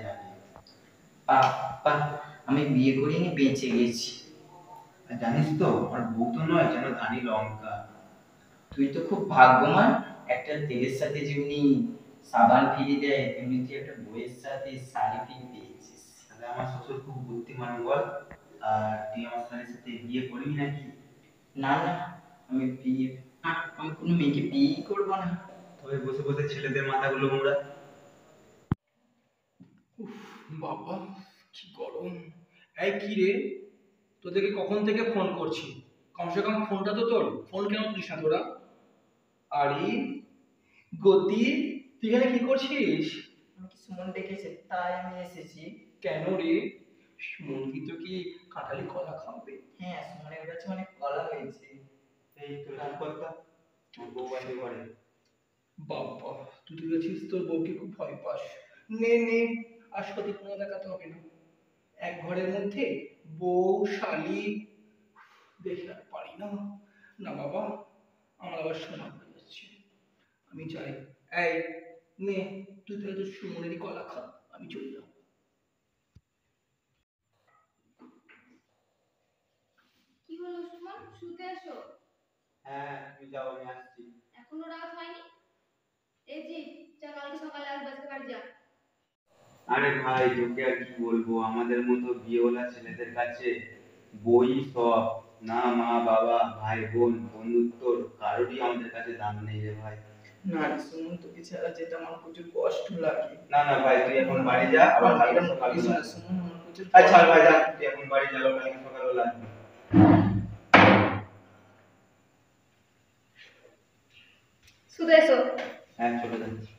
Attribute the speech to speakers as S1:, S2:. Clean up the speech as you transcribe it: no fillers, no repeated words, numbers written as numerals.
S1: জানে। বাবা, আমি বিয়ে করিনি, বেঁচে গেছি।
S2: আর জানিস তো আমার বউ তো নয় যেন ধানি লঙ্কা।
S1: তুই তো খুব ভাগ্যবান। একটা তেলের সাথে যেমনি সাবান ফিরিয়ে দেয়, তেমনি তুই একটা বইয়ের সাথে শাড়ি ফিরিয়ে দিয়েছিস।
S2: তাহলে আমার শ্বশুর খুব বুদ্ধিমান বল। আর তুই আমার স্বামীর সাথে বিয়ে করবি নাকি?
S1: না না, আমি বিয়ে আমি কোনো মেয়েকে বিয়েই করবো না।
S2: তবে বসে বসে ছেলেদের মাথাগুলো মোড়া।
S3: উফ, বাবা কি গরম। এই কি রে, তোদেরকে কখন থেকে ফোন করছি, কমসে কম ফোনটা তো তোর, ফোন কেন তুলিস না তোরা? আরে গতি, তুই এখানে কি করছিস?
S1: আমাকে সুমন ডেকেছে, তাই আমি এসেছি।
S3: কেন রে, সুমন তো কি কাঁঠালি কলা খাবে?
S1: হ্যাঁ, সুমনের কাছে অনেক কলা হয়েছে।
S2: এই তোর হাত কথা, তোর বউ আছে ঘরে।
S3: বাবা, তুই তো গেছিস তোর বউকে খুব ভয় পাস। নে নে, আসপাতি কোনো দেখাতে হবে না। এক ঘরের মধ্যে বউ শালি দেখে আর পারি না। না বাবা, আমার আবার সময় হয়ে যাচ্ছে, আমি চাই। এই নে, তুই তাহলে তোর সুমনেরই কলা খা, আমি চলে যাবো।
S4: কি হলো সুমন, শুতে এসো।
S2: হ্যাঁ তুমি যাও, আমি আসছি।
S4: এখনো রাত হয়নি? এই যে, চল কালকে সকালে আসবে, আজকে বাড়ি যা।
S2: আরে ভাই তোকে আর কি বলবো, আমাদের মতো বিয়েওয়ালা ছেলেদের কাছে বই সব। না মা বাবা ভাই বোন বন্ধুত্ব কারোরই আমাদের কাছে দাম নেই রে ভাই।
S1: না রে সুমন, তোকে ছাড়া যেতে আমার প্রচুর কষ্ট লাগে।
S2: না না ভাই তুই এখন বাড়ি যা, আবার কালকে
S1: এরকম করিস
S2: সকালবেলা
S1: না
S2: আসবি।
S1: সুমন, আমার প্রচুর
S2: আচ্ছা ভাই যা, তুই এখন বাড়ি যা, আবার কালকে সকালবেলা আসবি।
S4: শুতে এসো।
S2: হ্যাঁ চলে যাচ্ছি।